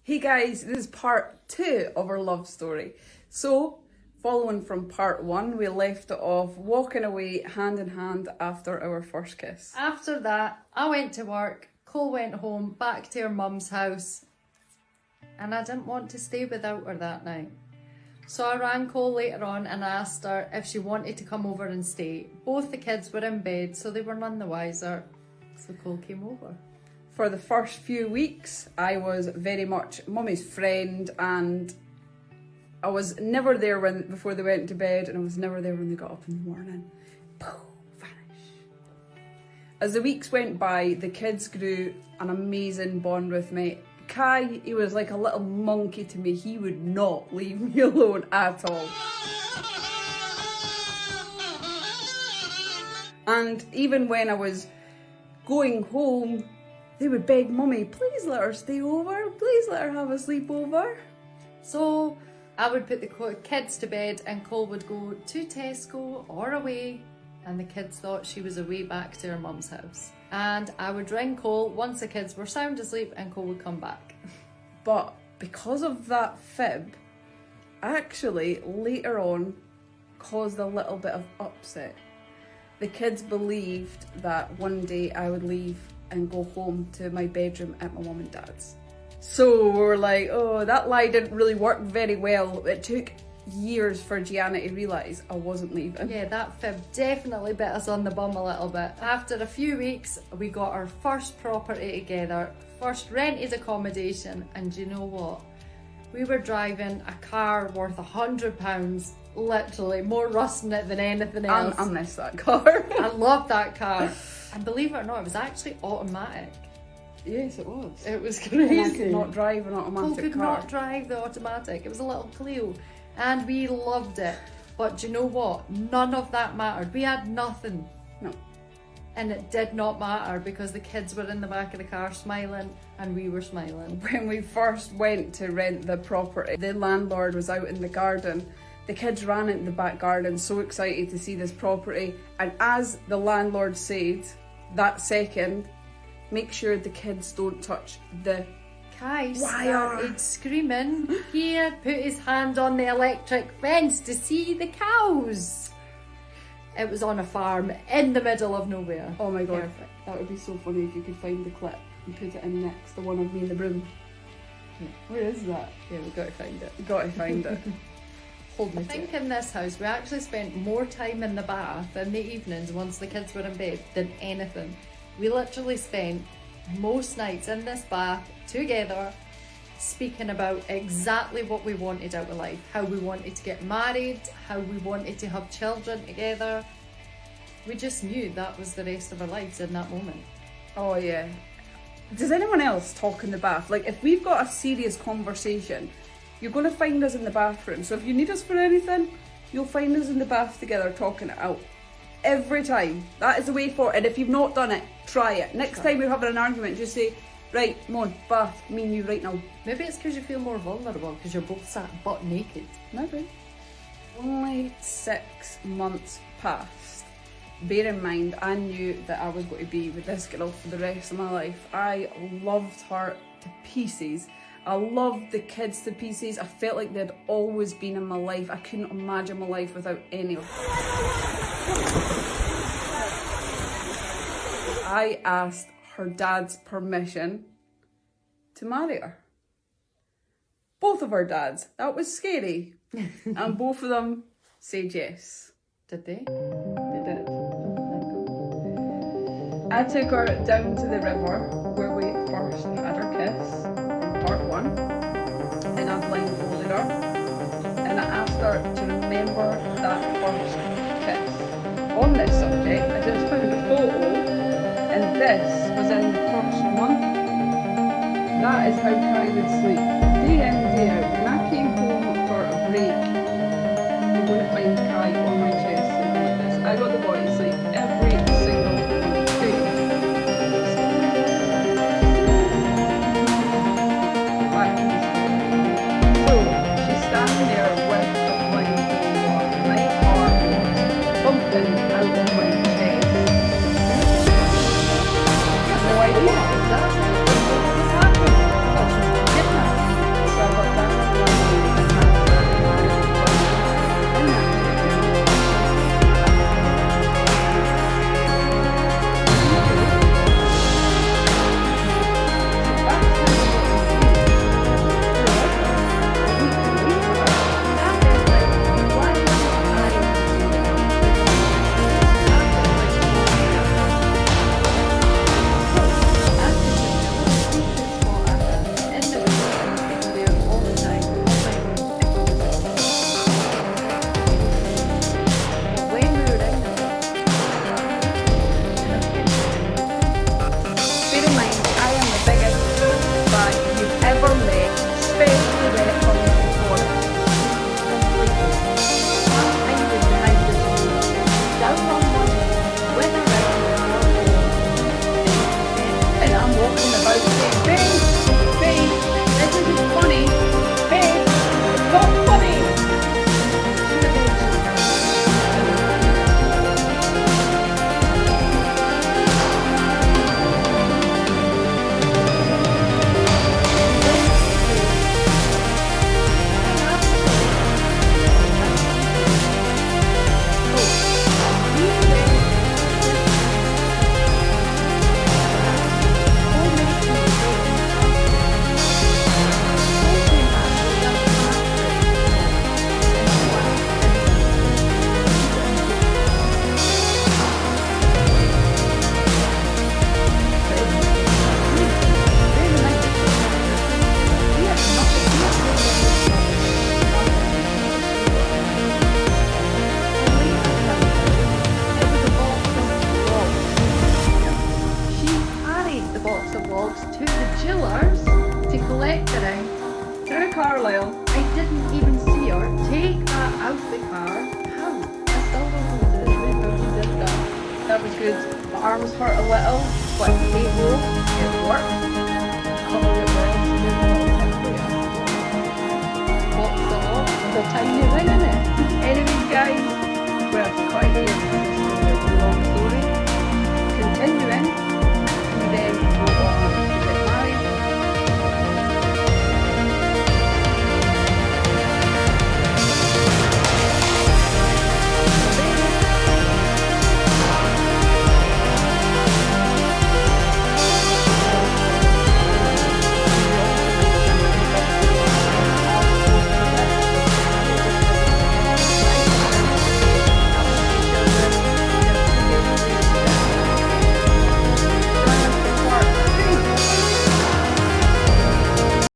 Hey guys, this is part 2 of our love story. So, following from part 1, we left it off walking away hand in hand after our first kiss. After that, I went to work, Cole went home, back to her mum's house, and I didn't want to stay without her that night. So I rang Cole later on and asked her if she wanted to come over and stay. Both the kids were in bed, so they were none the wiser. So Cole came over. For the first few weeks, I was very much mummy's friend, and I was never there before they went to bed, and I was never there when they got up in the morning. Poof, vanish. As the weeks went by, the kids grew an amazing bond with me. Kai, he was like a little monkey to me. He would not leave me alone at all. And even when I was going home, they would beg mummy, please let her stay over, please let her have a sleepover. So I would put the kids to bed and Cole would go to Tesco or away, and the kids thought she was away back to her mum's house. And I would ring Cole once the kids were sound asleep and Cole would come back. But because of that fib, actually later on caused a little bit of upset. The kids believed that one day I would leave and go home to my bedroom at my mum and dad's. So we were like, oh, that lie didn't really work very well. It took years for Gianna to realise I wasn't leaving. Yeah, that fib definitely bit us on the bum a little bit. After a few weeks, we got our first property together, first rented accommodation, and you know what? We were driving a car worth £100, literally, more rust in it than anything else. I miss that car. I love that car. And believe it or not, it was actually automatic. Yes, it was. It was And I crazy. could not drive an Cole automatic could car. not drive the automatic. It was a little Clio. And we loved it. But do you know what? None of that mattered. We had nothing. No. And it did not matter because the kids were in the back of the car smiling and we were smiling. When we first went to rent the property, the landlord was out in the garden. The kids ran into the back garden so excited to see this property. And as the landlord said, that second, make sure the kids don't touch the Kai wire. started screaming. He had put his hand on the electric fence to see the cows. It was on a farm in the middle of nowhere. Oh my god, Perfect. that would be so funny if you could find the clip and put it in next, the one of me in the room. Yeah. Where is that? Yeah, we got to find it. You gotta find it. Hold me. I think in this house we actually spent more time in the bath in the evenings once the kids were in bed than anything. We literally spent most nights in this bath together speaking about exactly what we wanted out of life, how we wanted to get married, how we wanted to have children together. We just knew that was the rest of our lives in that moment. Oh yeah. Does anyone else talk in the bath? Like if we've got a serious conversation, you're going to find us in the bathroom. So if you need us for anything, you'll find us in the bath together talking it out. Every time. That is the way forward. And if you've not done it, try it. Next time we're having an argument, just say, right, Mon, bath, me and you right now. Maybe it's because you feel more vulnerable because you're both sat butt naked. Maybe. Only 6 months passed. Bear in mind, I knew that I was going to be with this girl for the rest of my life. I loved her to pieces. I loved the kids to pieces. I felt like they'd always been in my life. I couldn't imagine my life without any of them. I asked her dad's permission to marry her. Both of our dads. That was scary. And both of them said yes. Did they? They did. I took her down to the river where we first had our kiss in part 1, and I blindfolded her and I asked her to remember that first kiss. On this subject, I just found a photo, and this was in the first month. That is how Kai would sleep, day in, day out. When I came home for a break, you're going to find Kai on my chest sleeping like this. I got the boy to sleep every single night. So she's standing there with a blindfold on. My arm was bumping out of my chest. I have no idea. Exactly. What happened? But she's kidnapped. Carlisle. I didn't even see her take that out the car. How? I still don't know what it is, but she did that. That was good. My arm was hurt a little, but hey ho, it worked.